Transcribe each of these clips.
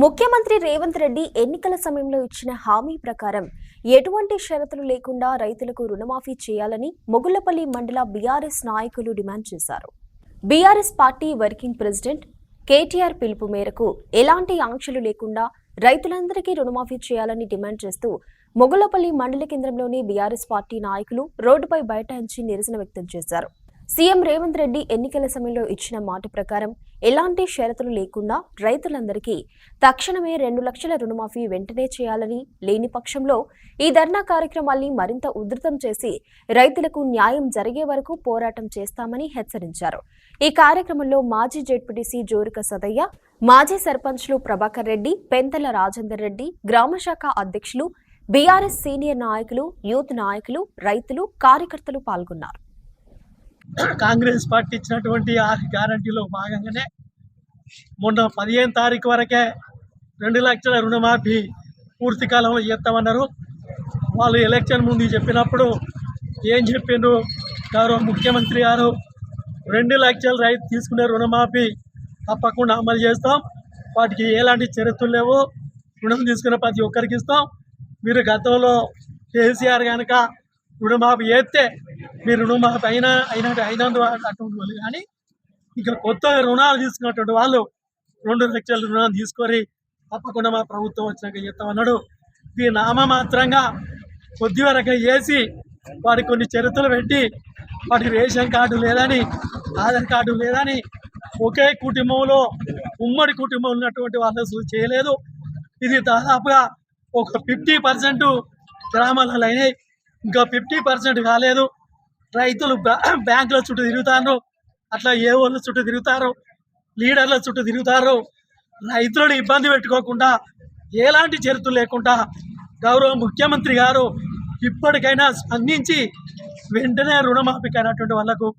ముఖ్యమంత్రి రేవంత్ రెడ్డి ఎన్నికల సమయంలో ఇచ్చిన హామీ ప్రకారం ఎటువంటి షరతులు లేకుండా రైతులకు రుణమాఫీ చేయాలని మొగుళ్లపల్లి మండల బీఆర్ఎస్ నాయకులు డిమాండ్ చేశారు. BRS party working president KTR పిలుపు మేరకు ఎలాంటి ఆంక్షలు లేకుండా రైతులందరికీ రుణమాఫీ చేయాలని డిమాండ్ చేస్తూ మొగుళ్లపల్లి మండల కేంద్రంలోని బీఆర్ఎస్ పార్టీ నాయకులు రోడ్డుపై బైఠాయించి నిరసన వ్యక్తం చేశారు. సీఎం రేవంత్ రెడ్డి ఎన్నికల సమయంలో ఇచ్చిన మాట ప్రకారం ఎలాంటి షరతులు లేకుండా రైతులందరికీ తక్షణమే 2 లక్షల రుణమాఫీ వెంటనే చేయాలని, లేని పక్షంలో ఈ ధర్నా కార్యక్రమాన్ని మరింత ఉధృతం చేసి రైతులకు న్యాయం జరిగే వరకు పోరాటం చేస్తామని హెచ్చరించారు. ఈ కార్యక్రమంలో మాజీ జెడ్పీటీసీ జోరుక సదయ్య, మాజీ సర్పంచ్లు ప్రభాకర్ రెడ్డి, పెంతల రాజేందర్ రెడ్డి, గ్రామశాఖ అధ్యక్షులు, బీఆర్ఎస్ సీనియర్ నాయకులు, యూత్ నాయకులు, రైతులు, కార్యకర్తలు పాల్గొన్నారు. కాంగ్రెస్ పార్టీ ఇచ్చినటువంటి 6 గ్యారంటీలో భాగంగానే మొన్న 15 తారీఖు వరకే 2 లక్షల రుణమాఫీ పూర్తి కాలంలో చేస్తామన్నారు. వాళ్ళు ఎలక్షన్ ముందు చెప్పినప్పుడు ఏం చెప్పిండ్రు? గౌరవ ముఖ్యమంత్రి గారు 2 లక్షల రైతు తీసుకునే రుణమాఫీ తప్పకుండా అమలు చేస్తాం, వాటికి ఎలాంటి షరతులు లేవు, రుణం తీసుకునే ప్రతి ఒక్కరికి ఇస్తాం. మీరు గతంలో కేసీఆర్ కనుక రుణమాఫీ చేస్తే మీరు రుణమాఫీ అయినందు అటువంటి వాళ్ళు కానీ ఇక కొత్త రుణాలు తీసుకున్నటువంటి వాళ్ళు 2 లక్షల రుణాలు తీసుకొని తప్పకుండా మా ప్రభుత్వం వచ్చినాక చెప్తామన్నాడు. ఈ నామమాత్రంగా కొద్ది వరకు చేసి వాడికి కొన్ని షరతులు పెట్టి వాడికి రేషన్ కార్డు లేదని, ఆధార్ కార్డు లేదని, ఒకే కుటుంబంలో ఉమ్మడి కుటుంబం ఉన్నటువంటి వాళ్ళు చేయలేదు. ఇది దాదాపుగా ఒక 50% గ్రామాలలో అయినాయి, ఇంకా 50% కాలేదు. రైతులు బ్యాంకుల చుట్టూ తిరుగుతారు, అట్లా ఏ వాళ్ళ చుట్టూ తిరుగుతారు, లీడర్ల చుట్టూ తిరుగుతారు. రైతులను ఇబ్బంది పెట్టుకోకుండా ఎలాంటి షరతులు లేకుండా గౌరవ ముఖ్యమంత్రి గారు ఇప్పటికైనా స్పందించి వెంటనే రుణమాఫీ అయినటువంటి వాళ్లకు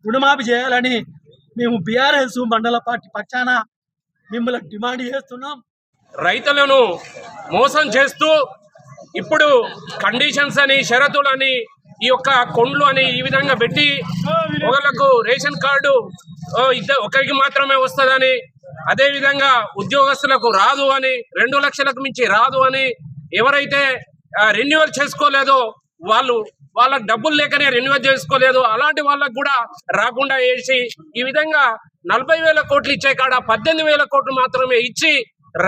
రుణమాఫీ చేయాలని మేము బీఆర్ఎస్ మండల పార్టీ పక్షాన మిమ్మల్ని డిమాండ్ చేస్తున్నాం. రైతులను మోసం చేస్తూ ఇప్పుడు కండిషన్స్ అని, షరతులని, ఈ యొక్క కొండ్లు అని ఈ విధంగా పెట్టి ఒకళ్ళకు రేషన్ కార్డు ఒకరికి మాత్రమే వస్తుందని, అదేవిధంగా ఉద్యోగస్తులకు రాదు అని, 2 లక్షలకు మించి రాదు అని, ఎవరైతే రెన్యువల్ చేసుకోలేదో వాళ్ళకి డబ్బులు లేకనే రెన్యువల్ చేసుకోలేదు అలాంటి వాళ్ళకు కూడా రాకుండా చేసి ఈ విధంగా 40,000 కోట్లు ఇచ్చే కాడ 18,000 కోట్లు మాత్రమే ఇచ్చి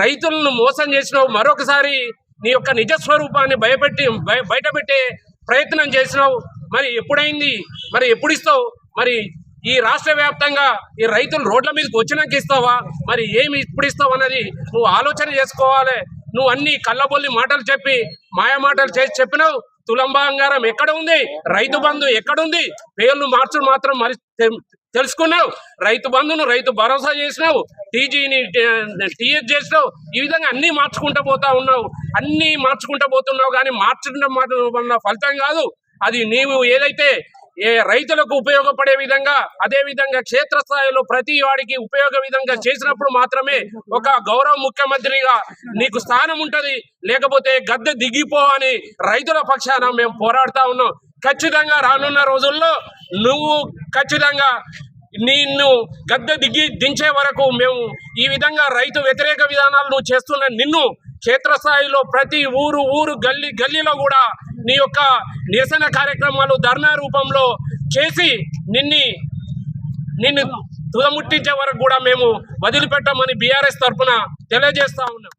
రైతులను మోసం చేసినావు. మరొకసారి నీ యొక్క నిజస్వరూపాన్ని బయటపెట్టే ప్రయత్నం చేసినావు. మరి ఎప్పుడైంది? మరి ఎప్పుడు ఇస్తావు? మరి ఈ రాష్ట్ర వ్యాప్తంగా ఈ రైతులు రోడ్ల మీదకి వచ్చినాక ఇస్తావా? మరి ఏమి ఇప్పుడు ఇస్తావు అన్నది నువ్వు ఆలోచన చేసుకోవాలి. నువ్వు అన్ని కళ్ళబొల్లి మాటలు చెప్పి మాయా మాటలు చేసి చెప్పినావు. తులం బంగారం ఎక్కడ ఉంది? రైతు బంధు ఎక్కడుంది? పేర్లు మార్చడం మాత్రం మరి తెలుసుకున్నావు. రైతు బంధును రైతు భరోసా చేసినావు, టీజీని టీఎస్ చేసినావు. ఈ విధంగా అన్నీ మార్చుకుంటూ పోతా ఉన్నావు. అన్నీ మార్చుకుంటూ పోతున్నావు కానీ మార్చడం వల్ల ఫలితం కాదు. అది నీవు ఏదైతే రైతులకు ఉపయోగపడే విధంగా, అదే విధంగా క్షేత్రస్థాయిలో ప్రతి వాడికి ఉపయోగ విధంగా చేసినప్పుడు మాత్రమే ఒక గౌరవ ముఖ్యమంత్రిగా నీకు స్థానం ఉంటది. లేకపోతే గద్దె దిగిపో అని రైతుల పక్షాన మేము పోరాడుతా ఉన్నాం. ఖచ్చితంగా రానున్న రోజుల్లో నువ్వు ఖచ్చితంగా నిన్ను గద్దె దించే వరకు మేము ఈ విధంగా రైతు వ్యతిరేక విధానాలు నువ్వు చేస్తున్న నిన్ను క్షేత్రస్థాయిలో ప్రతి ఊరు గల్లీలో కూడా నీ యొక్క నిరసన కార్యక్రమాలు ధర్నా రూపంలో చేసి నిన్ను తుదముట్టించే వరకు కూడా మేము వదిలిపెట్టమని బీఆర్ఎస్ తరఫున తెలియజేస్తా ఉన్నాం.